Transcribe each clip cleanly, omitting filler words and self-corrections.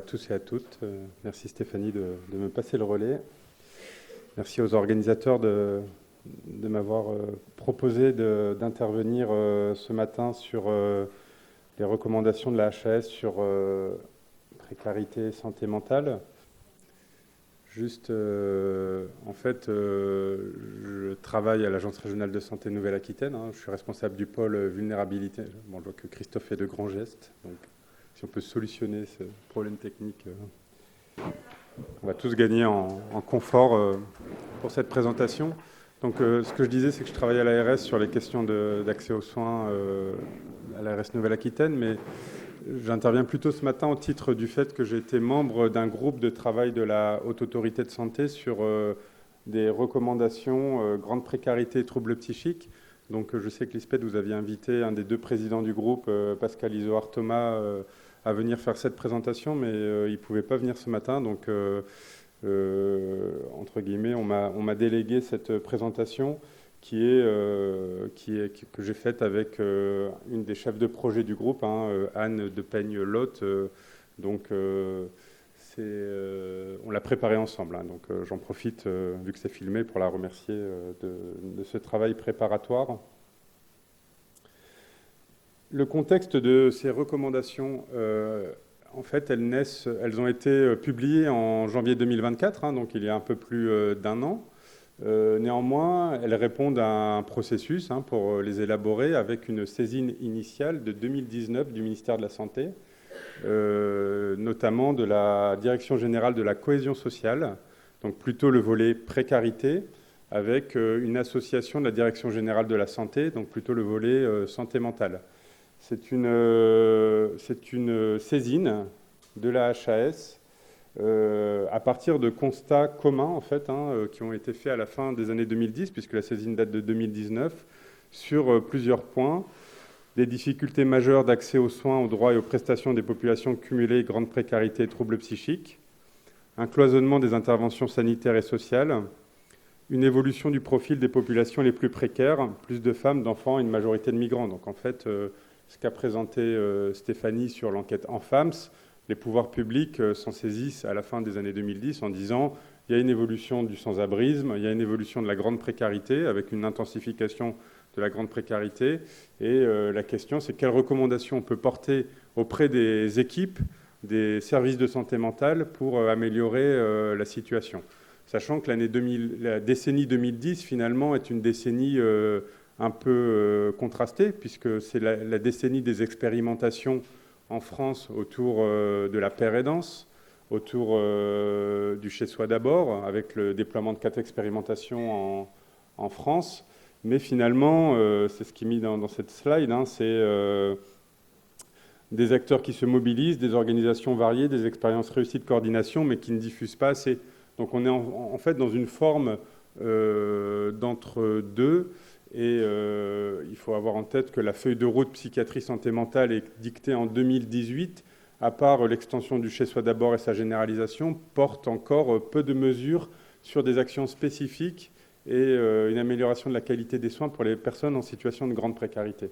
à tous et à toutes. Merci Stéphanie de me passer le relais. Merci aux organisateurs de m'avoir proposé d'intervenir ce matin sur les recommandations de la HAS sur précarité et santé mentale. Juste, en fait, je travaille à l'Agence régionale de santé Nouvelle-Aquitaine. Je suis responsable du pôle vulnérabilité. Bon, je vois que Christophe fait de grands gestes. Donc, si on peut solutionner ce problème technique, on va tous gagner en confort pour cette présentation. Donc, ce que je disais, c'est que je travaille à l'ARS sur les questions d'accès aux soins à l'ARS Nouvelle-Aquitaine, mais j'interviens plutôt ce matin au titre du fait que j'ai été membre d'un groupe de travail de la Haute Autorité de Santé sur des recommandations grande précarité et troubles psychiques. Donc je sais que Lisbeth, vous aviez invité un des deux présidents du groupe, Pascal Isoard-Thomas, à venir faire cette présentation, mais il ne pouvait pas venir ce matin. Donc, entre guillemets, on m'a délégué cette présentation que j'ai faite avec une des chefs de projet du groupe, Anne de Peigne-Lotte. Donc, on l'a préparée ensemble. Donc, j'en profite, vu que c'est filmé, pour la remercier de ce travail préparatoire. Le contexte de ces recommandations, en fait, elles ont été publiées en janvier 2024, donc il y a un peu plus d'un an. Néanmoins, elles répondent à un processus pour les élaborer avec une saisine initiale de 2019 du ministère de la Santé, notamment de la Direction générale de la cohésion sociale, donc plutôt le volet précarité, avec une association de la Direction générale de la santé, donc plutôt le volet santé mentale. C'est une saisine de la HAS à partir de constats communs en fait, qui ont été faits à la fin des années 2010, puisque la saisine date de 2019, sur plusieurs points. Des difficultés majeures d'accès aux soins, aux droits et aux prestations des populations cumulées, grande précarité et troubles psychiques, un cloisonnement des interventions sanitaires et sociales, une évolution du profil des populations les plus précaires, plus de femmes, d'enfants et une majorité de migrants. Donc en fait, ce qu'a présenté Stéphanie sur l'enquête Enfams, les pouvoirs publics s'en saisissent à la fin des années 2010 en disant il y a une évolution du sans-abrisme, il y a une évolution de la grande précarité avec une intensification de la grande précarité. Et la question, c'est quelles recommandations on peut porter auprès des équipes, des services de santé mentale pour améliorer la situation. Sachant que la décennie 2010, finalement, est une décennie un peu contrastée, puisque c'est la décennie des expérimentations en France autour de la paire aidance, autour du chez-soi d'abord, avec le déploiement de 4 expérimentations en France. Mais finalement, c'est ce qui est mis dans cette slide, c'est des acteurs qui se mobilisent, des organisations variées, des expériences réussies de coordination, mais qui ne diffusent pas assez. Donc on est en fait dans une forme d'entre-deux. Et il faut avoir en tête que la feuille de route psychiatrie santé mentale est dictée en 2018, à part l'extension du chez-soi d'abord et sa généralisation, porte encore peu de mesures sur des actions spécifiques et une amélioration de la qualité des soins pour les personnes en situation de grande précarité.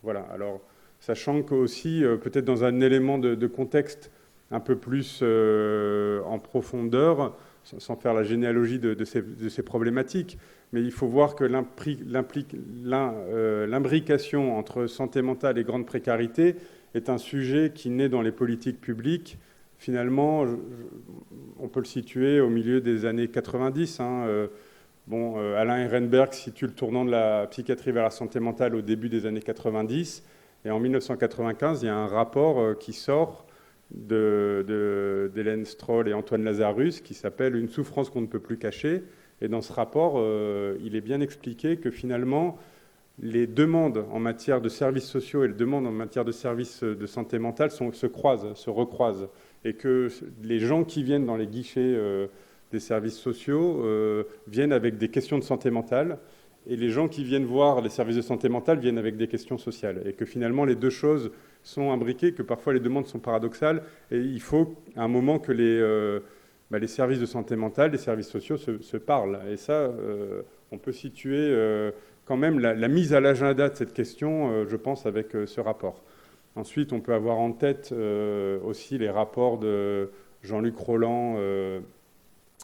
Voilà, alors sachant qu'aussi, peut-être dans un élément de contexte un peu plus en profondeur, sans faire la généalogie de ces problématiques, mais il faut voir que l'imbrication entre santé mentale et grande précarité est un sujet qui naît dans les politiques publiques. Finalement, on peut le situer au milieu des années 90. Alain Ehrenberg situe le tournant de la psychiatrie vers la santé mentale au début des années 90. Et en 1995, il y a un rapport qui sort d'Hélène Stroll et Antoine Lazarus qui s'appelle « Une souffrance qu'on ne peut plus cacher ». Et dans ce rapport, il est bien expliqué que finalement, les demandes en matière de services sociaux et les demandes en matière de services de santé mentale se recroisent. Et que les gens qui viennent dans les guichets des services sociaux viennent avec des questions de santé mentale, et les gens qui viennent voir les services de santé mentale viennent avec des questions sociales. Et que finalement, les deux choses sont imbriquées, que parfois les demandes sont paradoxales, et il faut à un moment que les services de santé mentale, les services sociaux se parlent. Et ça, on peut situer quand même la mise à l'agenda de cette question, je pense, avec ce rapport. Ensuite, on peut avoir en tête aussi les rapports de Jean-Luc Roland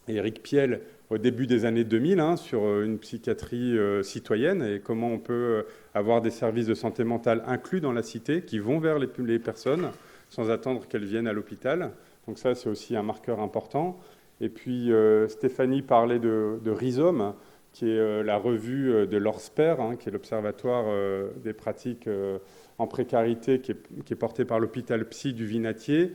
et Éric Piel au début des années 2000 sur une psychiatrie citoyenne et comment on peut avoir des services de santé mentale inclus dans la cité qui vont vers les personnes sans attendre qu'elles viennent à l'hôpital. Donc ça, c'est aussi un marqueur important. Et puis, Stéphanie parlait de Rhizome, qui est la revue de l'ORSPER, qui est l'Observatoire des pratiques en précarité, qui est porté par l'hôpital psy du Vinatier.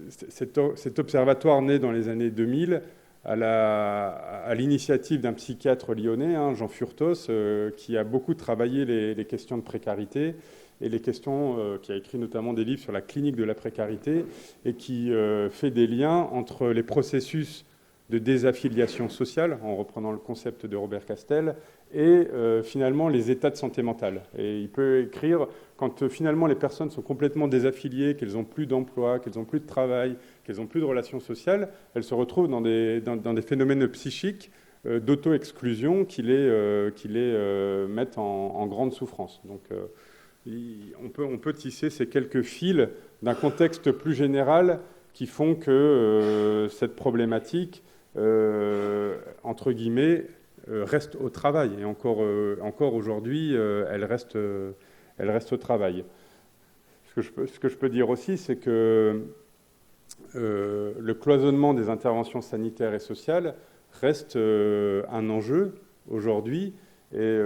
Cet observatoire naît dans les années 2000 à l'initiative d'un psychiatre lyonnais, Jean Furtos, qui a beaucoup travaillé les questions de précarité et les questions, qui a écrit notamment des livres sur la clinique de la précarité et qui fait des liens entre les processus de désaffiliation sociale, en reprenant le concept de Robert Castel, et finalement les états de santé mentale. Et il peut écrire, quand finalement les personnes sont complètement désaffiliées, qu'elles n'ont plus d'emploi, qu'elles n'ont plus de travail, qu'elles n'ont plus de relations sociales, elles se retrouvent dans des phénomènes psychiques d'auto-exclusion qui les mettent en grande souffrance. Donc on peut tisser ces quelques fils d'un contexte plus général qui font que cette problématique, entre guillemets, reste au travail. Et encore aujourd'hui, elle reste au travail. Ce que je peux dire aussi, c'est que le cloisonnement des interventions sanitaires et sociales reste un enjeu aujourd'hui. Et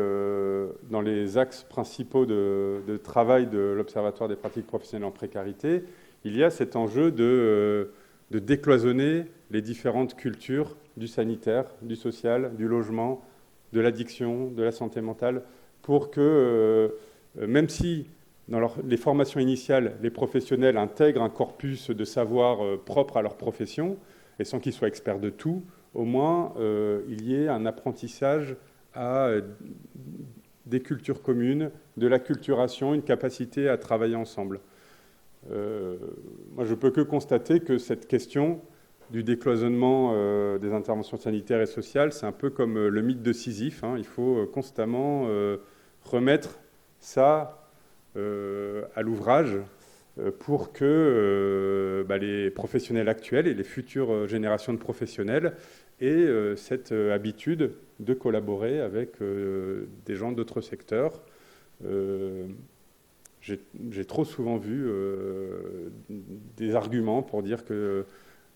dans les axes principaux de travail de l'Observatoire des pratiques professionnelles en précarité, il y a cet enjeu de décloisonner les différentes cultures du sanitaire, du social, du logement, de l'addiction, de la santé mentale, pour que, même si dans les formations initiales, les professionnels intègrent un corpus de savoir propre à leur profession, et sans qu'ils soient experts de tout, au moins il y ait un apprentissage à des cultures communes, de l'acculturation, une capacité à travailler ensemble. Moi, je ne peux que constater que cette question du décloisonnement des interventions sanitaires et sociales, c'est un peu comme le mythe de Sisyphe. Il faut constamment remettre ça à l'ouvrage pour que les professionnels actuels et les futures générations de professionnels aient cette habitude de collaborer avec des gens d'autres secteurs. J'ai trop souvent vu des arguments pour dire qu'il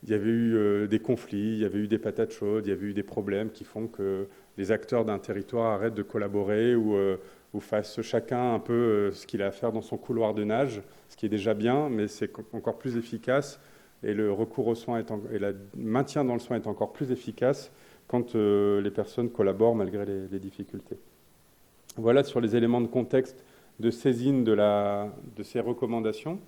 y avait eu des conflits, il y avait eu des patates chaudes, il y avait eu des problèmes qui font que les acteurs d'un territoire arrêtent de collaborer ou fassent chacun un peu ce qu'il a à faire dans son couloir de nage, ce qui est déjà bien, mais c'est encore plus efficace et le recours aux soins et le maintien dans le soin est encore plus efficace quand les personnes collaborent malgré les difficultés. Voilà sur les éléments de contexte de saisine de ces recommandations.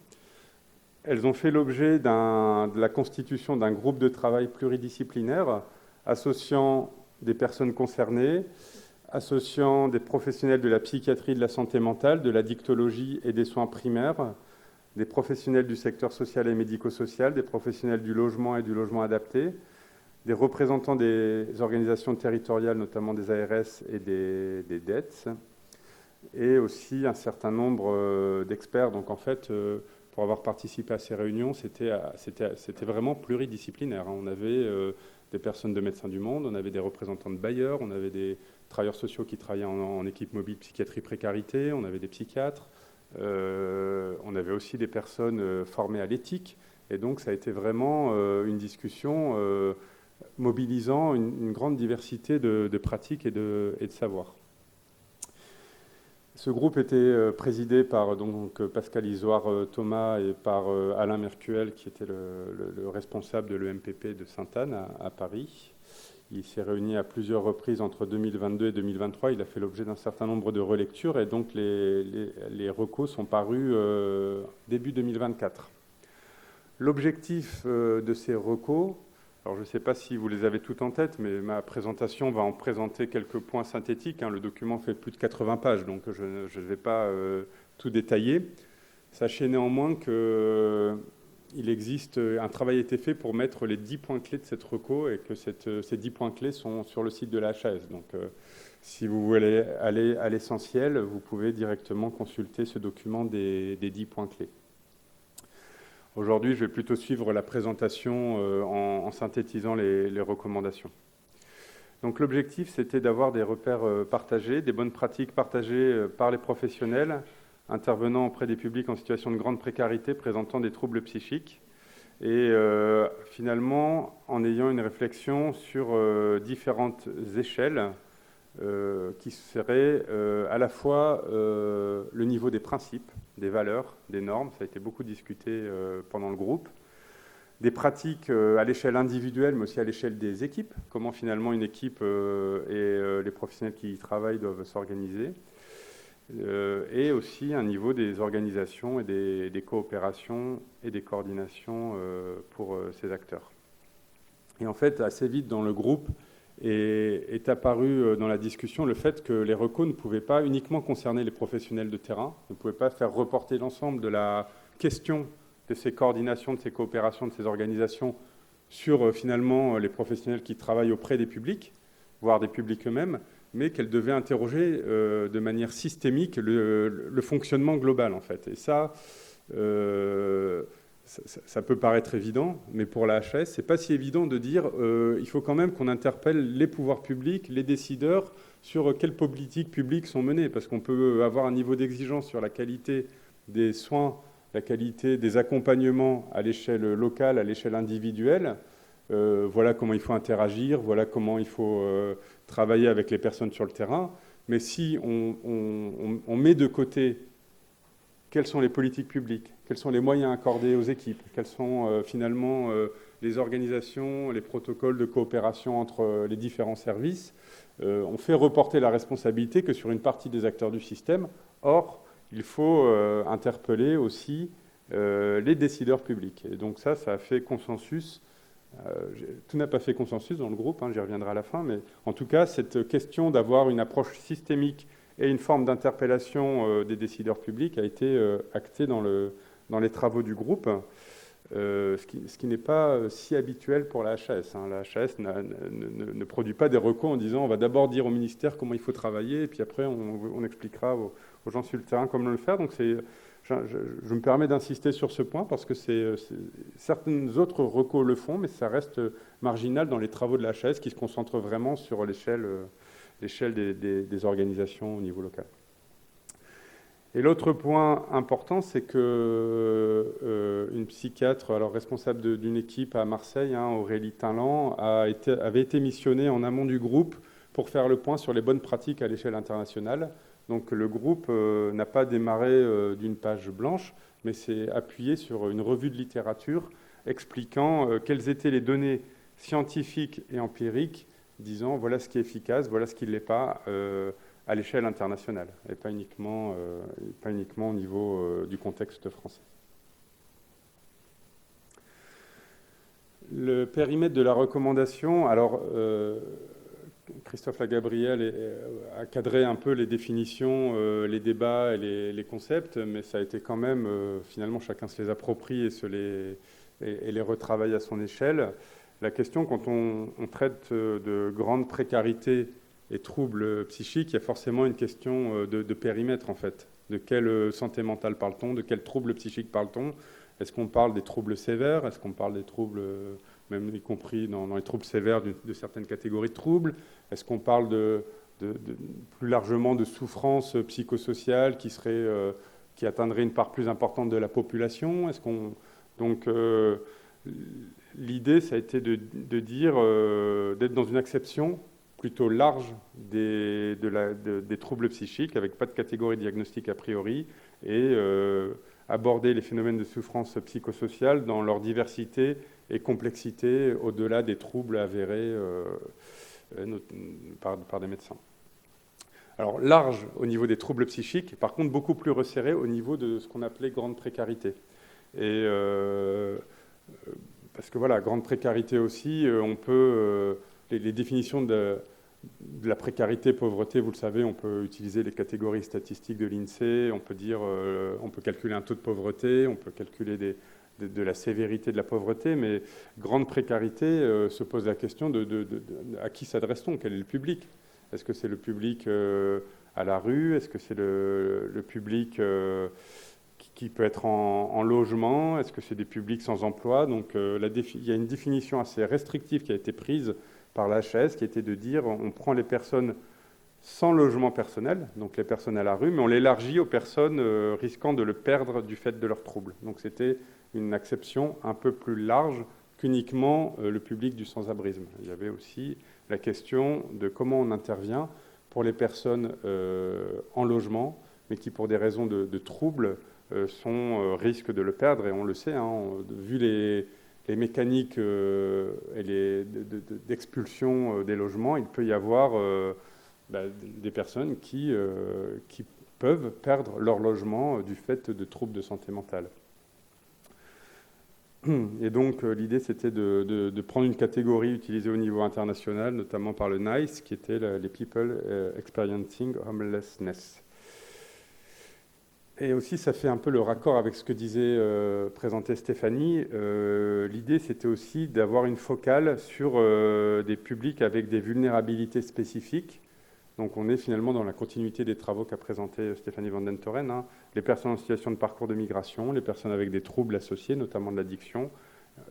Elles ont fait l'objet de la constitution d'un groupe de travail pluridisciplinaire associant des personnes concernées, associant des professionnels de la psychiatrie, de la santé mentale, de la dictologie et des soins primaires, des professionnels du secteur social et médico-social, des professionnels du logement et du logement adapté, des représentants des organisations territoriales, notamment des ARS et des DETS, et aussi un certain nombre d'experts. Donc en fait, pour avoir participé à ces réunions, c'était vraiment pluridisciplinaire. On avait des personnes de Médecins du Monde, on avait des représentants de bailleurs, on avait des travailleurs sociaux qui travaillaient en équipe mobile psychiatrie précarité, on avait des psychiatres, on avait aussi des personnes formées à l'éthique. Et donc ça a été vraiment une discussion mobilisant une grande diversité de pratiques et de savoirs. Ce groupe était présidé par Pascal Isoire-Thomas et par Alain Mercuel, qui était le responsable de l'EMPP de Sainte-Anne à Paris. Il s'est réuni à plusieurs reprises entre 2022 et 2023. Il a fait l'objet d'un certain nombre de relectures et donc les recos sont parus début 2024. L'objectif de ces recos, alors je ne sais pas si vous les avez toutes en tête, mais ma présentation va en présenter quelques points synthétiques. Le document fait plus de 80 pages, donc je ne vais pas tout détailler. Sachez néanmoins qu'il existe, un travail a été fait pour mettre les 10 points clés de cette reco et que ces 10 points clés sont sur le site de la HAS. Donc Si vous voulez aller à l'essentiel, vous pouvez directement consulter ce document des 10 points clés. Aujourd'hui, je vais plutôt suivre la présentation en synthétisant les recommandations. Donc l'objectif, c'était d'avoir des repères partagés, des bonnes pratiques partagées par les professionnels intervenant auprès des publics en situation de grande précarité, présentant des troubles psychiques, et finalement en ayant une réflexion sur différentes échelles qui seraient à la fois le niveau des principes, des valeurs, des normes, ça a été beaucoup discuté pendant le groupe, des pratiques à l'échelle individuelle, mais aussi à l'échelle des équipes, comment finalement une équipe et les professionnels qui y travaillent doivent s'organiser, et aussi un niveau des organisations et des coopérations et des coordinations pour ces acteurs. Et en fait, assez vite dans le groupe est apparu dans la discussion le fait que les recos ne pouvaient pas uniquement concerner les professionnels de terrain, ne pouvaient pas faire reporter l'ensemble de la question de ces coordinations, de ces coopérations, de ces organisations sur finalement les professionnels qui travaillent auprès des publics, voire des publics eux-mêmes, mais qu'elle devait interroger de manière systémique le fonctionnement global, en fait. Et ça peut paraître évident, mais pour la HAS, c'est pas si évident de dire il faut quand même qu'on interpelle les pouvoirs publics, les décideurs, sur quelles politiques publiques sont menées, parce qu'on peut avoir un niveau d'exigence sur la qualité des soins, la qualité des accompagnements à l'échelle locale, à l'échelle individuelle. Voilà comment il faut interagir, voilà comment il faut travailler avec les personnes sur le terrain. Mais si on met de côté quelles sont les politiques publiques, quels sont les moyens accordés aux équipes, quelles sont finalement les organisations, les protocoles de coopération entre les différents services, on fait reporter la responsabilité que sur une partie des acteurs du système. Or, il faut interpeller aussi les décideurs publics. Et donc ça a fait consensus. Tout n'a pas fait consensus dans le groupe, j'y reviendrai à la fin, mais en tout cas, cette question d'avoir une approche systémique et une forme d'interpellation des décideurs publics a été actée dans les travaux du groupe, ce qui n'est pas si habituel pour la HAS. La HAS ne produit pas des recos en disant on va d'abord dire au ministère comment il faut travailler, et puis après on expliquera aux gens sur le terrain comment le faire. Donc je me permets d'insister sur ce point parce que certaines autres recos le font, mais ça reste marginal dans les travaux de la HAS qui se concentrent vraiment sur l'échelle des organisations au niveau local. Et l'autre point important, c'est que une psychiatre, alors responsable d'une équipe à Marseille, Aurélie Tinlan, avait été missionnée en amont du groupe pour faire le point sur les bonnes pratiques à l'échelle internationale. Donc le groupe n'a pas démarré d'une page blanche, mais s'est appuyé sur une revue de littérature expliquant quelles étaient les données scientifiques et empiriques, disant voilà ce qui est efficace, voilà ce qui ne l'est pas à l'échelle internationale, et pas uniquement au niveau du contexte français. Le périmètre de la recommandation, alors Christophe Lagabriel a cadré un peu les définitions, les débats et les concepts, mais ça a été quand même, finalement, chacun se les approprie et les retravaille à son échelle. La question, quand on traite de grande précarité et troubles psychiques, il y a forcément une question de périmètre, en fait. De quelle santé mentale parle-t-on? De quels troubles psychiques parle-t-on? Est-ce qu'on parle des troubles sévères? Est-ce qu'on parle des troubles, même y compris dans les troubles sévères de certaines catégories de troubles? Est-ce qu'on parle plus largement de souffrances psychosociales qui atteindraient une part plus importante de la population? Donc, l'idée, ça a été de dire, d'être dans une acception plutôt large des troubles psychiques, avec pas de catégorie diagnostique a priori, et aborder les phénomènes de souffrance psychosociale dans leur diversité et complexité au-delà des troubles avérés par des médecins. Alors large au niveau des troubles psychiques, par contre beaucoup plus resserré au niveau de ce qu'on appelait grande précarité. Et parce que voilà, grande précarité aussi, on peut les définitions de la précarité, pauvreté, vous le savez, on peut utiliser les catégories statistiques de l'INSEE, on peut dire, on peut calculer un taux de pauvreté, on peut calculer de la sévérité de la pauvreté, mais grande précarité se pose la question à qui s'adresse-t-on? Quel est le public? Est-ce que c'est le public à la rue? Est-ce que c'est le public qui peut être en logement? Est-ce que c'est des publics sans emploi? Donc il y a une définition assez restrictive qui a été prise par la HAS, qui était de dire on prend les personnes sans logement personnel, donc les personnes à la rue, mais on l'élargit aux personnes risquant de le perdre du fait de leurs troubles. Donc c'était une acception un peu plus large qu'uniquement le public du sans-abrisme. Il y avait aussi la question de comment on intervient pour les personnes en logement, mais qui pour des raisons de troubles risquent de le perdre, et on le sait, hein, vu les mécaniques d'expulsion des logements, il peut y avoir des personnes qui peuvent perdre leur logement du fait de troubles de santé mentale. Et donc l'idée c'était de prendre une catégorie utilisée au niveau international, notamment par le NICE, qui était les People Experiencing Homelessness. Et aussi, ça fait un peu le raccord avec ce que présentait Stéphanie. L'idée, c'était aussi d'avoir une focale sur des publics avec des vulnérabilités spécifiques. Donc, on est finalement dans la continuité des travaux qu'a présenté Stéphanie Van Den Toren, hein. Les personnes en situation de parcours de migration, les personnes avec des troubles associés, notamment de l'addiction,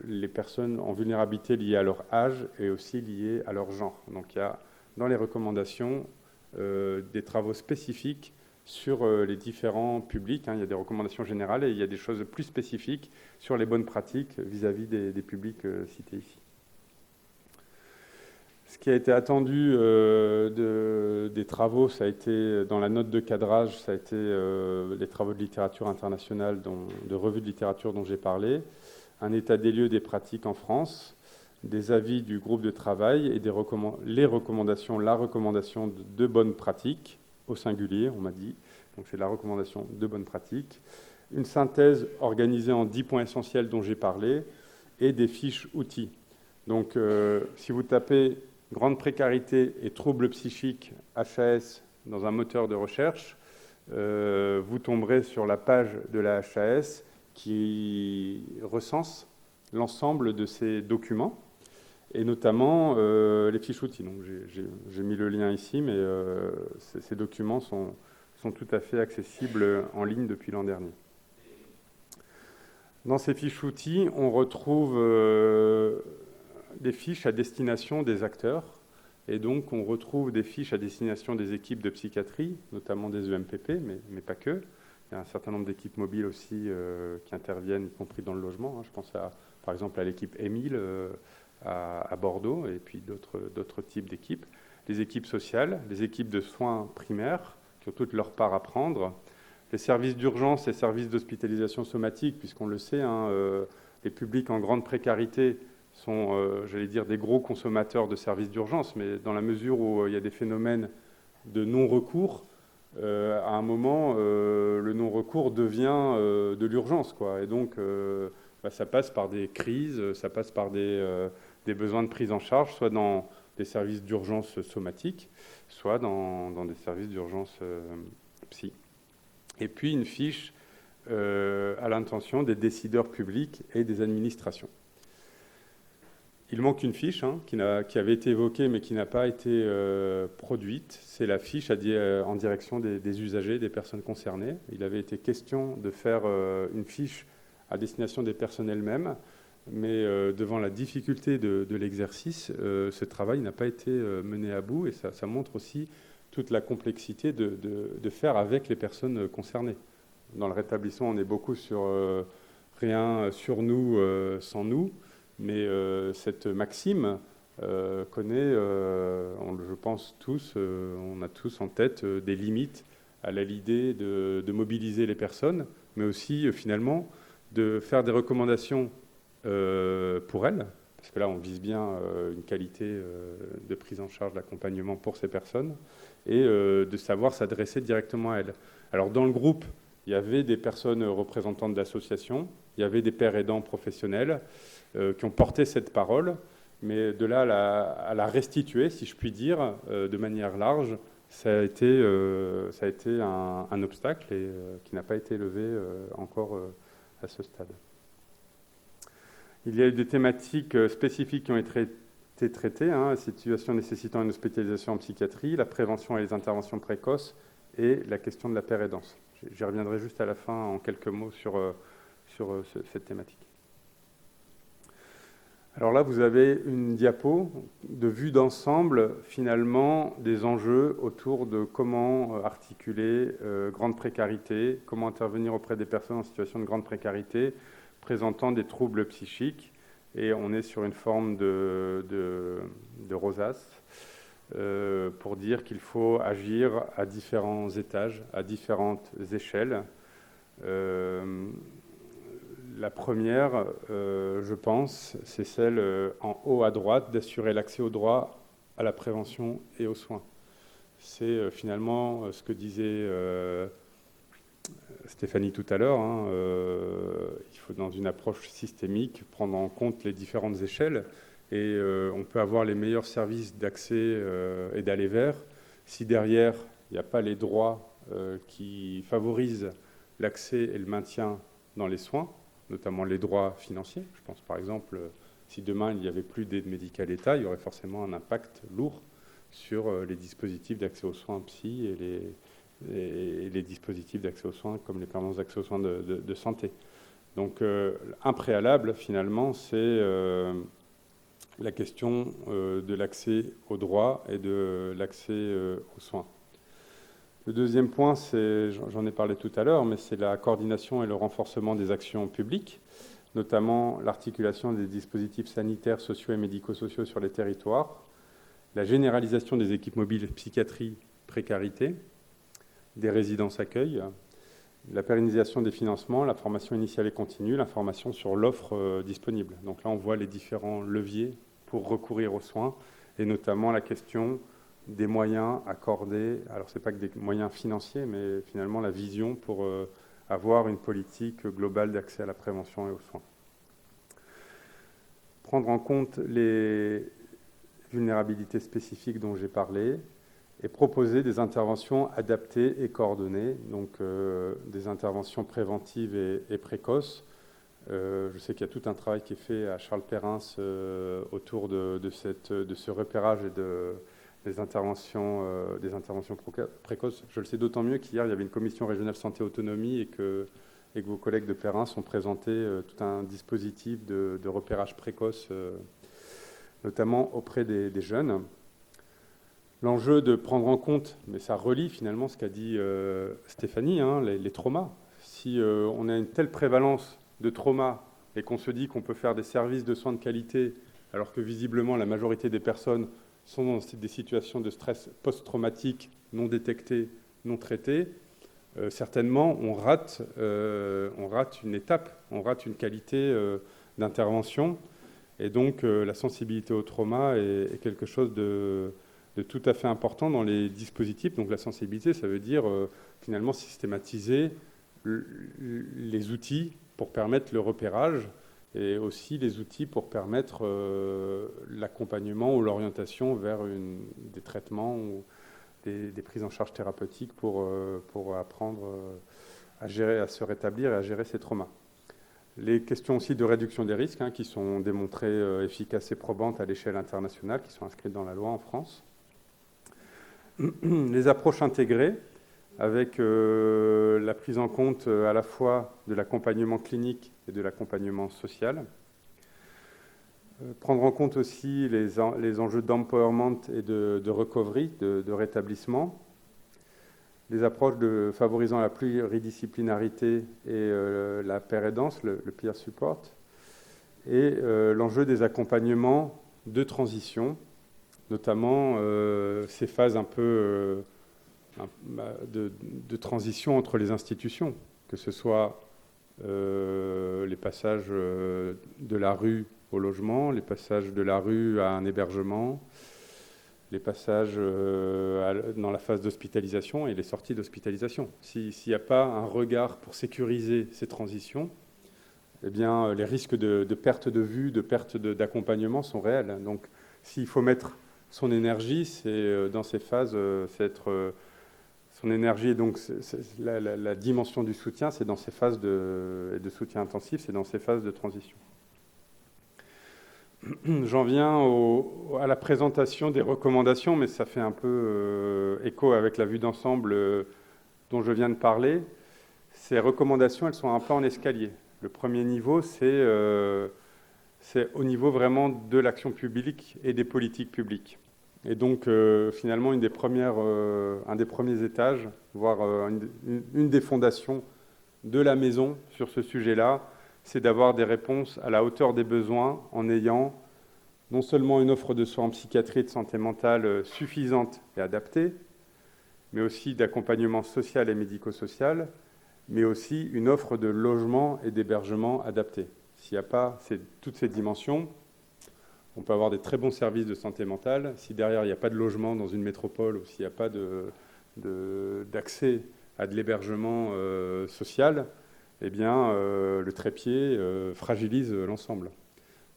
les personnes en vulnérabilité liées à leur âge et aussi liées à leur genre. Donc, il y a dans les recommandations des travaux spécifiques sur les différents publics, hein. Il y a des recommandations générales et il y a des choses plus spécifiques sur les bonnes pratiques vis-à-vis des publics cités ici. Ce qui a été attendu des travaux, ça a été, dans la note de cadrage, ça a été les travaux de littérature internationale, de revue de littérature dont j'ai parlé, un état des lieux des pratiques en France, des avis du groupe de travail et la recommandation de bonnes pratiques, au singulier, on m'a dit. Donc c'est la recommandation de bonnes pratiques. Une synthèse organisée en 10 points essentiels dont j'ai parlé et des fiches outils. Donc si vous tapez grande précarité et troubles psychiques HAS dans un moteur de recherche, vous tomberez sur la page de la HAS qui recense l'ensemble de ces documents et notamment les fiches outils. Donc j'ai mis le lien ici, mais ces documents sont tout à fait accessibles en ligne depuis l'an dernier. Dans ces fiches outils, on retrouve des fiches à destination des acteurs, et donc on retrouve des fiches à destination des équipes de psychiatrie, notamment des EMPP, mais pas que. Il y a un certain nombre d'équipes mobiles aussi qui interviennent, y compris dans le logement. Je pense par exemple à l'équipe Émile à Bordeaux, et puis d'autres types d'équipes. Les équipes sociales, les équipes de soins primaires, qui ont toutes leur part à prendre. Les services d'urgence et services d'hospitalisation somatique, puisqu'on le sait, hein, les publics en grande précarité sont, j'allais dire, des gros consommateurs de services d'urgence, mais dans la mesure où il y a des phénomènes de non-recours, à un moment, le non-recours devient de l'urgence, quoi. Et donc, ça passe par des crises, ça passe par des besoins de prise en charge, soit dans des services d'urgence somatique, soit dans des services d'urgence psy. Et puis une fiche à l'intention des décideurs publics et des administrations. Il manque une fiche qui avait été évoquée mais qui n'a pas été produite. C'est la fiche en direction des usagers, des personnes concernées. Il avait été question de faire une fiche à destination des personnes elles-mêmes, mais devant la difficulté de l'exercice, ce travail n'a pas été mené à bout, et ça montre aussi toute la complexité de faire avec les personnes concernées. Dans le rétablissement, on est beaucoup sur rien sur nous sans nous, mais cette maxime connaît, je pense tous, on a tous en tête des limites à l'idée de mobiliser les personnes, mais aussi finalement de faire des recommandations pour elles, parce que là on vise bien une qualité de prise en charge, d'accompagnement pour ces personnes, et de savoir s'adresser directement à elles. Alors dans le groupe, il y avait des personnes représentantes d'associations, il y avait des pères aidants professionnels qui ont porté cette parole, mais de là à la restituer, si je puis dire, de manière large, ça a été un obstacle et qui n'a pas été levé encore à ce stade. Il y a eu des thématiques spécifiques qui ont été traitées, hein, situations nécessitant une hospitalisation en psychiatrie, la prévention et les interventions précoces, et la question de la paire aidance. J'y reviendrai juste à la fin en quelques mots sur cette thématique. Alors là, vous avez une diapo de vue d'ensemble, finalement, des enjeux autour de comment articuler grande précarité, comment intervenir auprès des personnes en situation de grande précarité, présentant des troubles psychiques. Et on est sur une forme de rosace pour dire qu'il faut agir à différents étages, à différentes échelles. La première, je pense, c'est celle en haut à droite, d'assurer l'accès au droit, à la prévention et aux soins. C'est finalement ce que disait Stéphanie tout à l'heure. Hein, il faut, dans une approche systémique, prendre en compte les différentes échelles. Et on peut avoir les meilleurs services d'accès et d'aller vers. Si derrière, il n'y a pas les droits qui favorisent l'accès et le maintien dans les soins, notamment les droits financiers. Je pense par exemple, si demain il n'y avait plus d'aide médicale État, il y aurait forcément un impact lourd sur les dispositifs d'accès aux soins psy et les dispositifs d'accès aux soins comme les permanences d'accès aux soins de santé. Donc un préalable finalement, c'est la question de l'accès aux droits et de l'accès aux soins. Le deuxième point, j'en ai parlé tout à l'heure, mais c'est la coordination et le renforcement des actions publiques, notamment l'articulation des dispositifs sanitaires, sociaux et médico-sociaux sur les territoires, la généralisation des équipes mobiles psychiatrie, précarité, des résidences accueil, la pérennisation des financements, la formation initiale et continue, l'information sur l'offre disponible. Donc là, on voit les différents leviers pour recourir aux soins, et notamment la question des moyens accordés, alors ce n'est pas que des moyens financiers, mais finalement la vision pour avoir une politique globale d'accès à la prévention et aux soins. Prendre en compte les vulnérabilités spécifiques dont j'ai parlé et proposer des interventions adaptées et coordonnées, donc des interventions préventives et précoces. Je sais qu'il y a tout un travail qui est fait à Charles Perrins autour de ce repérage et des interventions précoces. Je le sais d'autant mieux qu'hier, il y avait une commission régionale santé-autonomie et que vos collègues de Perrins ont présenté tout un dispositif de repérage précoce, notamment auprès des jeunes. L'enjeu de prendre en compte, mais ça relie finalement ce qu'a dit Stéphanie, hein, les traumas. Si on a une telle prévalence de traumas et qu'on se dit qu'on peut faire des services de soins de qualité, alors que visiblement la majorité des personnes sont dans des situations de stress post-traumatique non détectées, non traitées, certainement on rate une étape, on rate une qualité d'intervention. Et donc la sensibilité au trauma est quelque chose de tout à fait important dans les dispositifs. Donc la sensibilité, ça veut dire finalement systématiser les outils pour permettre le repérage et aussi les outils pour permettre l'accompagnement ou l'orientation vers des traitements ou des prises en charge thérapeutiques pour apprendre à gérer, à se rétablir et à gérer ces traumas. Les questions aussi de réduction des risques, hein, qui sont démontrées efficaces et probantes à l'échelle internationale, qui sont inscrites dans la loi en France. Les approches intégrées, avec la prise en compte à la fois de l'accompagnement clinique et de l'accompagnement social. Prendre en compte aussi les enjeux d'empowerment et de recovery, de rétablissement. Les approches favorisant la pluridisciplinarité et la paire aidance, le peer support. Et l'enjeu des accompagnements de transition, notamment ces phases un peu de transition entre les institutions, que ce soit les passages de la rue au logement, les passages de la rue à un hébergement, les passages dans la phase d'hospitalisation et les sorties d'hospitalisation. S'il n'y a pas un regard pour sécuriser ces transitions, eh bien, les risques de perte de vue, de perte d'accompagnement sont réels. Donc, s'il faut mettre son énergie, c'est dans ces phases, c'est être son énergie, et donc la dimension du soutien, c'est dans ces phases de soutien intensif, c'est dans ces phases de transition. J'en viens à la présentation des recommandations, mais ça fait un peu écho avec la vue d'ensemble dont je viens de parler. Ces recommandations, elles sont un peu en escalier. Le premier niveau, c'est au niveau vraiment de l'action publique et des politiques publiques. Et donc, finalement, un des premiers étages, voire une des fondations de la maison sur ce sujet-là, c'est d'avoir des réponses à la hauteur des besoins en ayant non seulement une offre de soins en psychiatrie et de santé mentale suffisante et adaptée, mais aussi d'accompagnement social et médico-social, mais aussi une offre de logement et d'hébergement adaptée. S'il n'y a pas toutes ces dimensions, on peut avoir des très bons services de santé mentale. Si derrière, il n'y a pas de logement dans une métropole ou s'il n'y a pas d'accès à de l'hébergement social, eh bien, le trépied fragilise l'ensemble.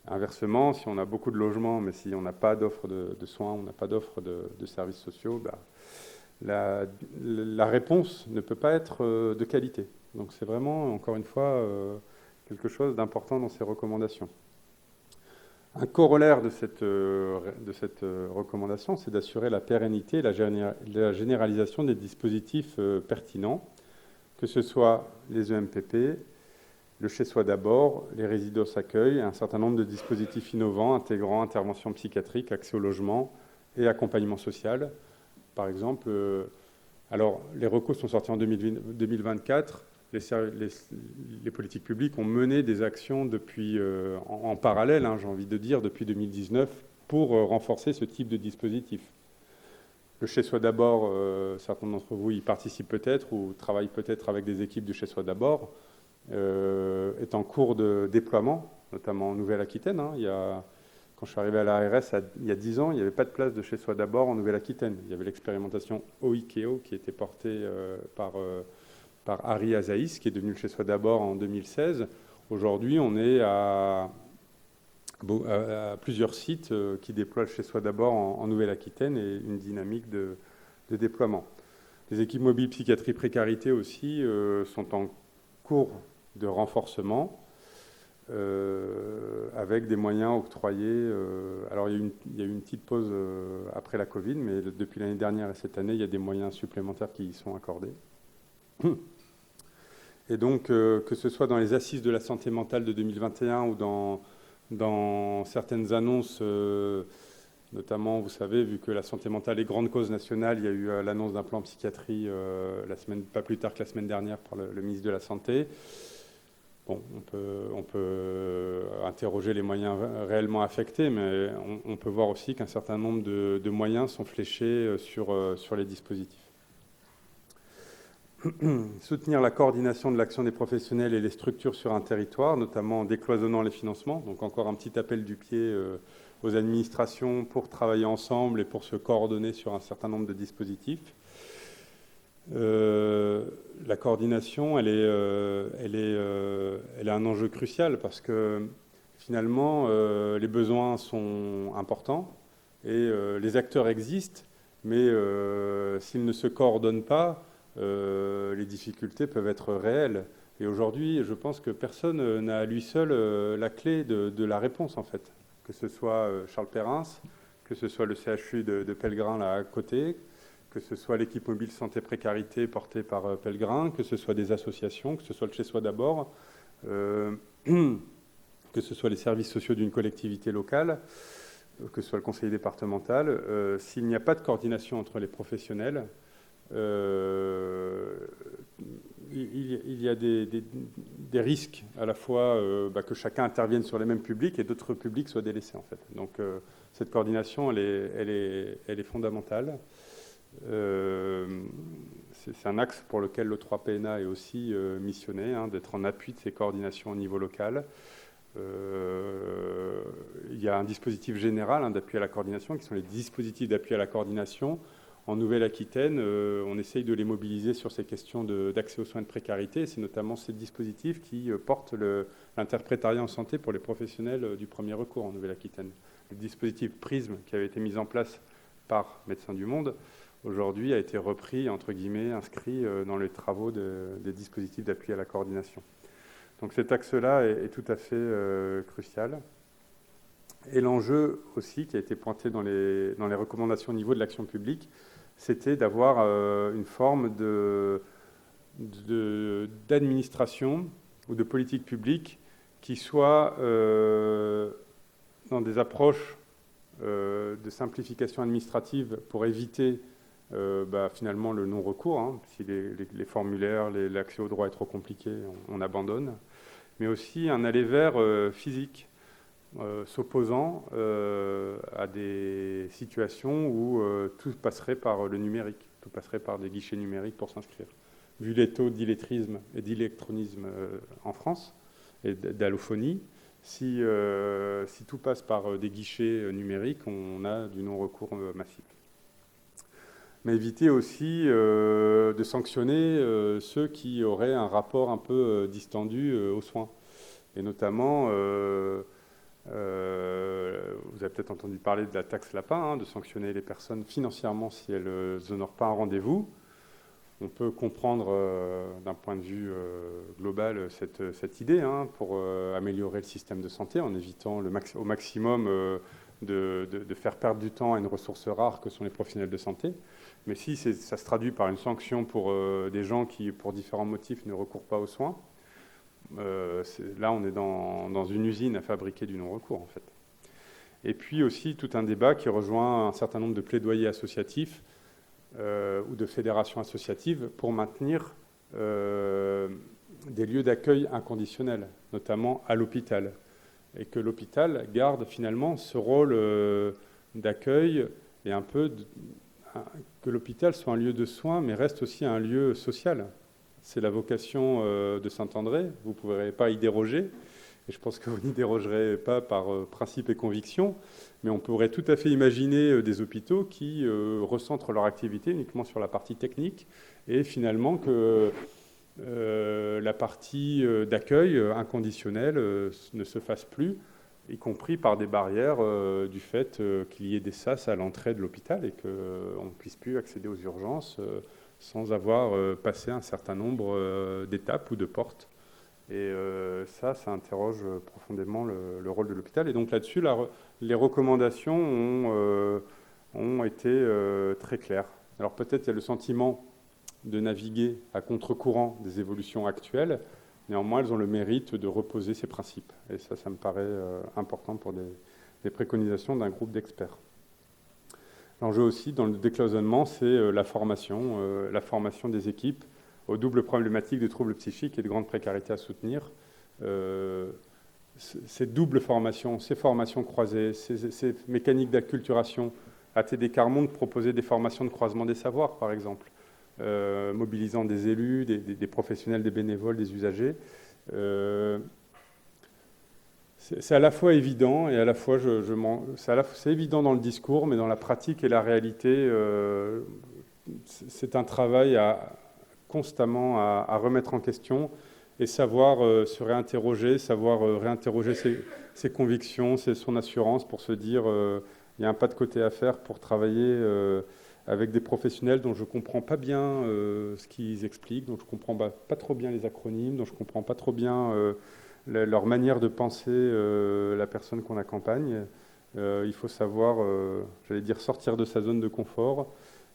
Inversement, si on a beaucoup de logements, mais si on n'a pas d'offre de soins, on n'a pas d'offre de services sociaux, la réponse ne peut pas être de qualité. Donc c'est vraiment, encore une fois, quelque chose d'important dans ces recommandations. Un corollaire de cette recommandation, c'est d'assurer la pérennité et la généralisation des dispositifs pertinents, que ce soit les EMPP, le chez-soi d'abord, les résidences accueil, un certain nombre de dispositifs innovants intégrant intervention psychiatrique, accès au logement et accompagnement social. Par exemple, alors les recours sont sortis en 2024. Les politiques publiques ont mené des actions depuis, en parallèle, j'ai envie de dire, depuis 2019, pour renforcer ce type de dispositif. Le chez-soi d'abord, certains d'entre vous y participent peut-être ou travaillent peut-être avec des équipes du chez-soi d'abord, est en cours de déploiement, notamment en Nouvelle-Aquitaine. Quand je suis arrivé à l'ARS il y a 10 ans, il n'y avait pas de place de chez-soi d'abord en Nouvelle-Aquitaine. Il y avait l'expérimentation OIKEO qui était portée par Harry Azaïs, qui est devenu le chez-soi d'abord en 2016. Aujourd'hui, on est à plusieurs sites qui déploient le chez-soi d'abord en Nouvelle-Aquitaine et une dynamique de déploiement. Les équipes mobiles psychiatrie précarité aussi sont en cours de renforcement avec des moyens octroyés. Alors il y a eu une petite pause après la Covid, mais depuis l'année dernière et cette année, il y a des moyens supplémentaires qui y sont accordés. Et donc, que ce soit dans les assises de la santé mentale de 2021 ou dans certaines annonces, notamment, vous savez, vu que la santé mentale est grande cause nationale, il y a eu l'annonce d'un plan psychiatrie pas plus tard que la semaine dernière par le ministre de la Santé. Bon, on peut interroger les moyens réellement affectés, mais on peut voir aussi qu'un certain nombre de moyens sont fléchés sur les dispositifs. Soutenir la coordination de l'action des professionnels et les structures sur un territoire, notamment en décloisonnant les financements. Donc encore un petit appel du pied aux administrations pour travailler ensemble et pour se coordonner sur un certain nombre de dispositifs. La coordination, elle a un enjeu crucial parce que finalement, les besoins sont importants et les acteurs existent, mais s'ils ne se coordonnent pas, les difficultés peuvent être réelles. Et aujourd'hui, je pense que personne n'a à lui seul la clé de la réponse, en fait. Que ce soit Charles Perrins, que ce soit le CHU de Pellegrin, là à côté, que ce soit l'équipe mobile santé précarité portée par Pellegrin, que ce soit des associations, que ce soit le chez-soi d'abord, que ce soit les services sociaux d'une collectivité locale, que ce soit le conseiller départemental. S'il n'y a pas de coordination entre les professionnels, il y a des risques à la fois que chacun intervienne sur les mêmes publics et d'autres publics soient délaissés en fait. Donc cette coordination elle est fondamentale. C'est un axe pour lequel le 3PNA est aussi missionné, d'être en appui de ces coordinations au niveau local. Il y a un dispositif général d'appui à la coordination qui sont les dispositifs d'appui à la coordination. En Nouvelle-Aquitaine, on essaye de les mobiliser sur ces questions d'accès aux soins de précarité. C'est notamment ces dispositifs qui portent l'interprétariat en santé pour les professionnels du premier recours en Nouvelle-Aquitaine. Le dispositif PRISM, qui avait été mis en place par Médecins du Monde, aujourd'hui a été repris, entre guillemets, inscrit dans les travaux des dispositifs d'appui à la coordination. Donc cet axe-là est tout à fait crucial. Et l'enjeu aussi, qui a été pointé dans les recommandations au niveau de l'action publique, c'était d'avoir une forme d'administration ou de politique publique qui soit dans des approches de simplification administrative pour éviter finalement le non-recours. Hein. Si les formulaires, l'accès au droit est trop compliqué, on abandonne. Mais aussi un aller vers physique, s'opposant à des situations où tout passerait par le numérique, tout passerait par des guichets numériques pour s'inscrire. Vu les taux d'illettrisme et d'électronisme en France et d'allophonie, si tout passe par des guichets numériques, on a du non-recours massif. Mais éviter aussi de sanctionner ceux qui auraient un rapport un peu distendu aux soins. Et notamment, vous avez peut-être entendu parler de la taxe lapin, hein, de sanctionner les personnes financièrement si elles n'honorent pas un rendez-vous. On peut comprendre d'un point de vue global cette idée hein, pour améliorer le système de santé en évitant au maximum de faire perdre du temps à une ressource rare que sont les professionnels de santé. Mais si ça se traduit par une sanction pour des gens qui, pour différents motifs, ne recourent pas aux soins, là on est dans une usine à fabriquer du non-recours en fait. Et puis aussi tout un débat qui rejoint un certain nombre de plaidoyers associatifs ou de fédérations associatives pour maintenir des lieux d'accueil inconditionnels, notamment à l'hôpital. Et que l'hôpital garde finalement ce rôle d'accueil et un peu que l'hôpital soit un lieu de soins, mais reste aussi un lieu social. C'est la vocation de Saint-André, vous ne pourrez pas y déroger, et je pense que vous n'y dérogerez pas par principe et conviction, mais on pourrait tout à fait imaginer des hôpitaux qui recentrent leur activité uniquement sur la partie technique, et finalement que la partie d'accueil inconditionnel ne se fasse plus, y compris par des barrières du fait qu'il y ait des sas à l'entrée de l'hôpital et qu'on ne puisse plus accéder aux urgences sans avoir passé un certain nombre d'étapes ou de portes. Et ça interroge profondément le rôle de l'hôpital. Et donc là-dessus, les recommandations ont été très claires. Alors peut-être il y a le sentiment de naviguer à contre-courant des évolutions actuelles. Néanmoins, elles ont le mérite de reposer ces principes. Et ça me paraît important pour des préconisations d'un groupe d'experts. L'enjeu aussi, dans le décloisonnement, c'est la formation des équipes aux doubles problématiques de troubles psychiques et de grande précarité à soutenir. Ces doubles formations, ces formations croisées, ces mécaniques d'acculturation, ATD Carmonde proposait des formations de croisement des savoirs, par exemple, mobilisant des élus, des professionnels, des bénévoles, des usagers. C'est à la fois évident et à la fois, c'est évident dans le discours, mais dans la pratique et la réalité, c'est un travail constamment à remettre en question et savoir se réinterroger, réinterroger ses convictions, son assurance pour se dire il y a un pas de côté à faire pour travailler avec des professionnels dont je ne comprends pas bien ce qu'ils expliquent, dont je ne comprends pas trop bien les acronymes, dont je ne comprends pas trop bien leur manière de penser la personne qu'on accompagne. Il faut savoir, j'allais dire, sortir de sa zone de confort.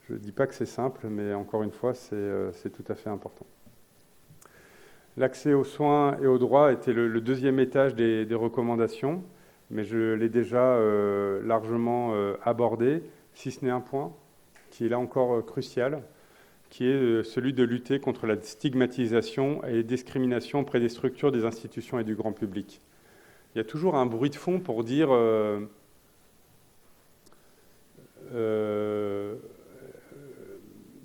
Je ne dis pas que c'est simple, mais encore une fois, c'est tout à fait important. L'accès aux soins et aux droits était le deuxième étage des recommandations, mais je l'ai déjà largement abordé, si ce n'est un point qui est là encore crucial, qui est celui de lutter contre la stigmatisation et les discriminations auprès des structures, des institutions et du grand public. Il y a toujours un bruit de fond pour dire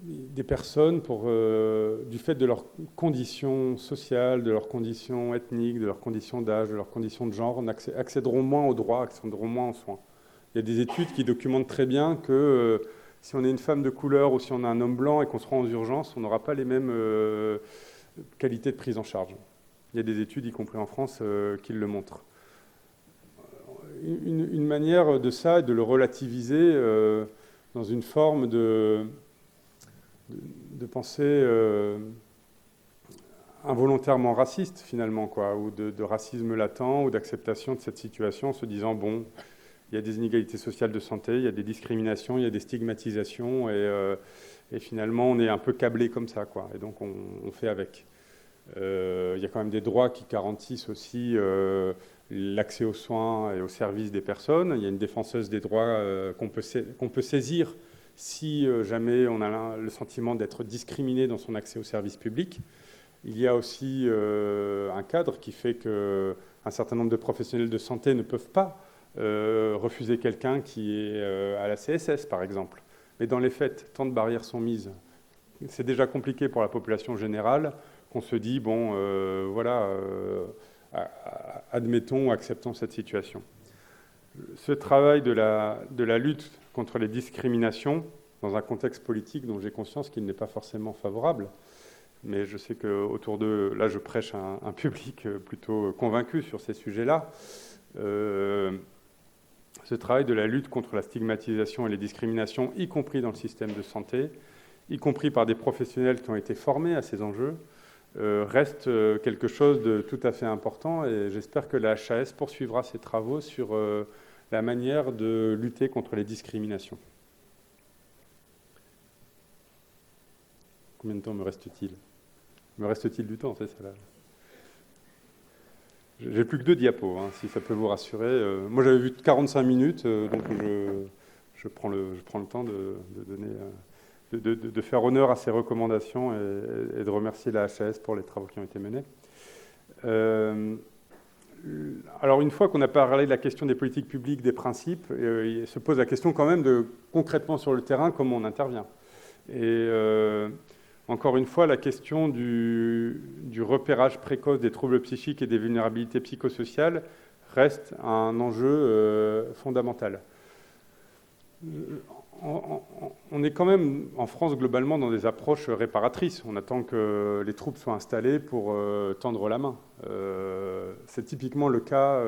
des personnes, du fait de leurs conditions sociales, de leurs conditions ethniques, de leurs conditions d'âge, de leurs conditions de genre, accéderont moins aux droits, accéderont moins aux soins. Il y a des études qui documentent très bien que si on est une femme de couleur ou si on est un homme blanc et qu'on se rend aux urgences, on n'aura pas les mêmes qualités de prise en charge. Il y a des études, y compris en France, qui le montrent. Une manière de ça est de le relativiser dans une forme de pensée involontairement raciste, finalement, quoi, ou de racisme latent, ou d'acceptation de cette situation en se disant, bon, il y a des inégalités sociales de santé, il y a des discriminations, il y a des stigmatisations, et finalement, on est un peu câblé comme ça, quoi. Et donc, on fait avec. Il y a quand même des droits qui garantissent aussi l'accès aux soins et aux services des personnes. Il y a une défenseuse des droits qu'on peut saisir si jamais on a le sentiment d'être discriminé dans son accès aux services publics. Il y a aussi un cadre qui fait qu'un certain nombre de professionnels de santé ne peuvent pas refuser quelqu'un qui est à la CSS, par exemple. Mais dans les faits, tant de barrières sont mises. C'est déjà compliqué pour la population générale qu'on se dit, bon, voilà, admettons, acceptons cette situation. Ce travail de la lutte contre les discriminations, dans un contexte politique dont j'ai conscience qu'il n'est pas forcément favorable, mais je sais qu'autour de... Là, je prêche un public plutôt convaincu sur ces sujets-là. Ce travail de la lutte contre la stigmatisation et les discriminations, y compris dans le système de santé, y compris par des professionnels qui ont été formés à ces enjeux, reste quelque chose de tout à fait important, et j'espère que la HAS poursuivra ses travaux sur la manière de lutter contre les discriminations. Combien de temps me reste-t-il? Me reste-t-il du temps, c'est ça là? J'ai plus que 2 diapos, hein, si ça peut vous rassurer. Moi, j'avais vu 45 minutes, donc je prends le temps de donner... De faire honneur à ces recommandations et de remercier la HAS pour les travaux qui ont été menés. Alors, une fois qu'on a parlé de la question des politiques publiques, des principes, il se pose la question quand même de, concrètement sur le terrain, comment on intervient. Et encore une fois, la question du repérage précoce des troubles psychiques et des vulnérabilités psychosociales reste un enjeu fondamental. On est quand même, en France, globalement, dans des approches réparatrices. On attend que les troupes soient installées pour tendre la main. C'est typiquement le cas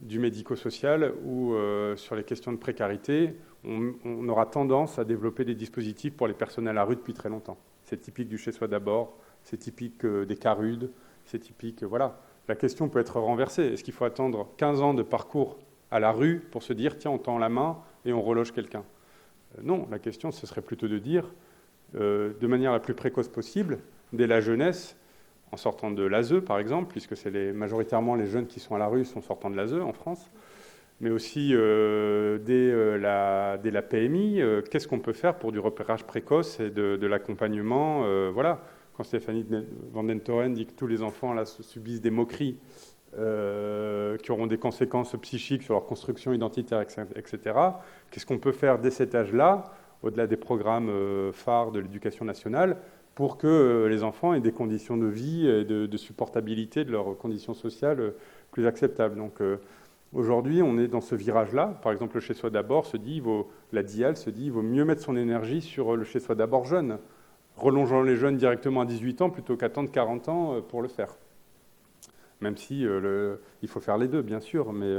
du médico-social où, sur les questions de précarité, on aura tendance à développer des dispositifs pour les personnes à la rue depuis très longtemps. C'est typique du chez-soi d'abord, c'est typique des CARUD, c'est typique... voilà. La question peut être renversée. Est-ce qu'il faut attendre 15 ans de parcours à la rue pour se dire, tiens, on tend la main et on reloge quelqu'un? Non, la question, ce serait plutôt de dire, de manière la plus précoce possible, dès la jeunesse, en sortant de l'ASE, par exemple, puisque c'est majoritairement les jeunes qui sont à la rue sont sortant de l'ASE en France, mais aussi dès la PMI, qu'est-ce qu'on peut faire pour du repérage précoce et de l'accompagnement voilà. Quand Stéphanie Van den Toren dit que tous les enfants là, subissent des moqueries, qui auront des conséquences psychiques sur leur construction identitaire, etc. Qu'est-ce qu'on peut faire dès cet âge-là, au-delà des programmes phares de l'éducation nationale, pour que les enfants aient des conditions de vie et de supportabilité de leurs conditions sociales plus acceptables. Donc aujourd'hui, on est dans ce virage-là. Par exemple, le chez-soi d'abord se dit, la DIAL se dit, il vaut mieux mettre son énergie sur le chez-soi d'abord jeune, relongeant les jeunes directement à 18 ans plutôt qu'attendre 40 ans pour le faire. Même si il faut faire les deux, bien sûr, mais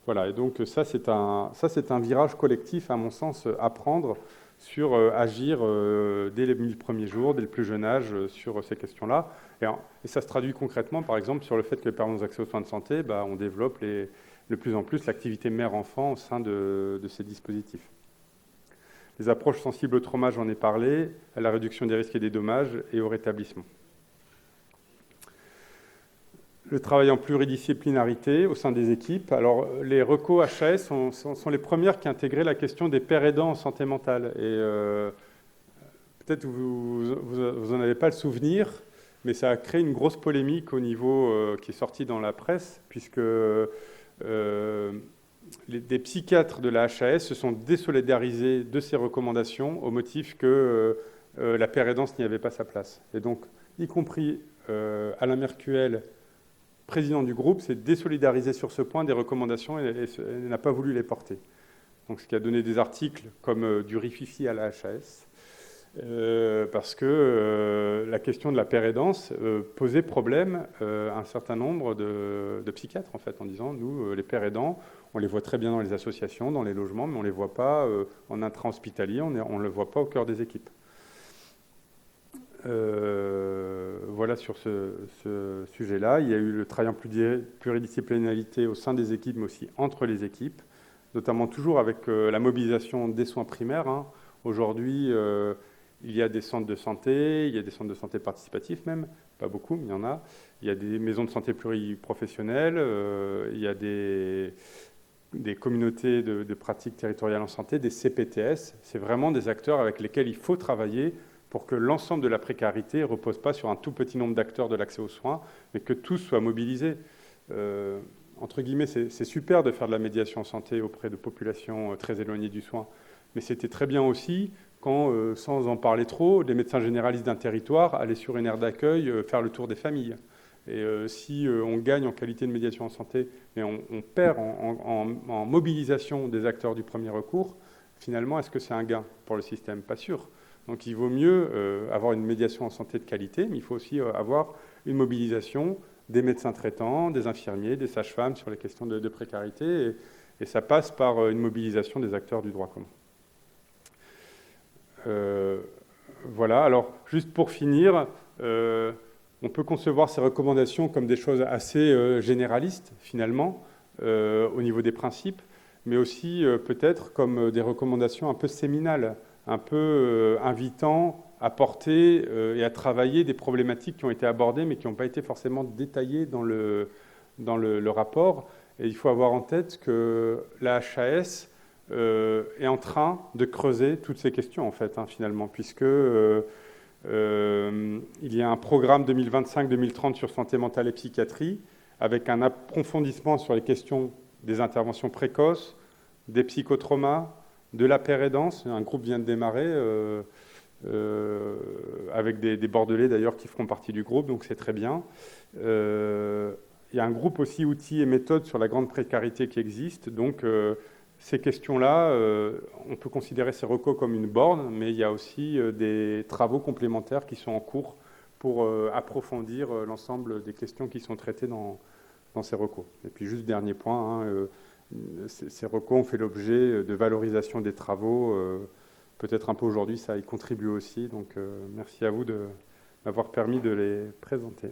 voilà. Et donc ça, c'est un virage collectif, à mon sens, à prendre sur agir dès les 1000 premiers jours, dès le plus jeune âge, sur ces questions-là. Et ça se traduit concrètement, par exemple, sur le fait que les parents ont accès aux soins de santé, on développe de plus en plus l'activité mère-enfant au sein de ces dispositifs. Les approches sensibles au trauma, j'en ai parlé, à la réduction des risques et des dommages et au rétablissement. Le travail en pluridisciplinarité au sein des équipes. Alors, les recos HAS sont les premières qui intégraient la question des pères aidants en santé mentale. Et peut-être vous n'en avez pas le souvenir, mais ça a créé une grosse polémique au niveau qui est sortie dans la presse, puisque des psychiatres de la HAS se sont désolidarisés de ces recommandations au motif que la père aidance n'y avait pas sa place. Et donc, y compris Alain Mercuel, président du groupe, s'est désolidarisé sur ce point des recommandations et n'a pas voulu les porter. Donc, ce qui a donné des articles comme du rififi à la HAS, parce que la question de la père aidance posait problème à un certain nombre de psychiatres, en fait, en disant, nous, les pères aidants, on les voit très bien dans les associations, dans les logements, mais on ne les voit pas en intra-hospitalier, on ne le voit pas au cœur des équipes. Voilà sur ce sujet-là. Il y a eu le travail en pluridisciplinarité au sein des équipes, mais aussi entre les équipes, notamment toujours avec la mobilisation des soins primaires, hein. Aujourd'hui, il y a des centres de santé, il y a des centres de santé participatifs même, pas beaucoup, mais il y en a. Il y a des maisons de santé pluriprofessionnelles, il y a des communautés de pratiques territoriales en santé, des CPTS. C'est vraiment des acteurs avec lesquels il faut travailler pour que l'ensemble de la précarité ne repose pas sur un tout petit nombre d'acteurs de l'accès aux soins, mais que tous soient mobilisés. Entre guillemets, c'est super de faire de la médiation en santé auprès de populations très éloignées du soin, mais c'était très bien aussi quand, sans en parler trop, les médecins généralistes d'un territoire allaient sur une aire d'accueil faire le tour des familles. Et si on gagne en qualité de médiation en santé, mais on perd en mobilisation des acteurs du premier recours, finalement, est-ce que c'est un gain pour le système? Pas sûr. Donc il vaut mieux avoir une médiation en santé de qualité, mais il faut aussi avoir une mobilisation des médecins traitants, des infirmiers, des sages-femmes sur les questions de précarité, et ça passe par une mobilisation des acteurs du droit commun. Voilà, alors juste pour finir, on peut concevoir ces recommandations comme des choses assez généralistes, finalement, au niveau des principes, mais aussi peut-être comme des recommandations un peu séminales, un peu invitant à porter et à travailler des problématiques qui ont été abordées, mais qui n'ont pas été forcément détaillées dans le rapport. Et il faut avoir en tête que la HAS est en train de creuser toutes ces questions, en fait, hein, finalement, puisque il y a un programme 2025-2030 sur santé mentale et psychiatrie, avec un approfondissement sur les questions des interventions précoces, des psychotraumas, de la pérédance. Un groupe vient de démarrer, avec des Bordelais d'ailleurs qui feront partie du groupe, donc c'est très bien. Il y a un groupe aussi outils et méthodes sur la grande précarité qui existe, donc ces questions-là, on peut considérer ces recos comme une borne, mais il y a aussi des travaux complémentaires qui sont en cours pour approfondir l'ensemble des questions qui sont traitées dans ces recos. Et puis juste dernier point, hein, ces recos ont fait l'objet de valorisation des travaux. Peut-être un peu aujourd'hui, ça y contribue aussi. Donc merci à vous de m'avoir permis de les présenter.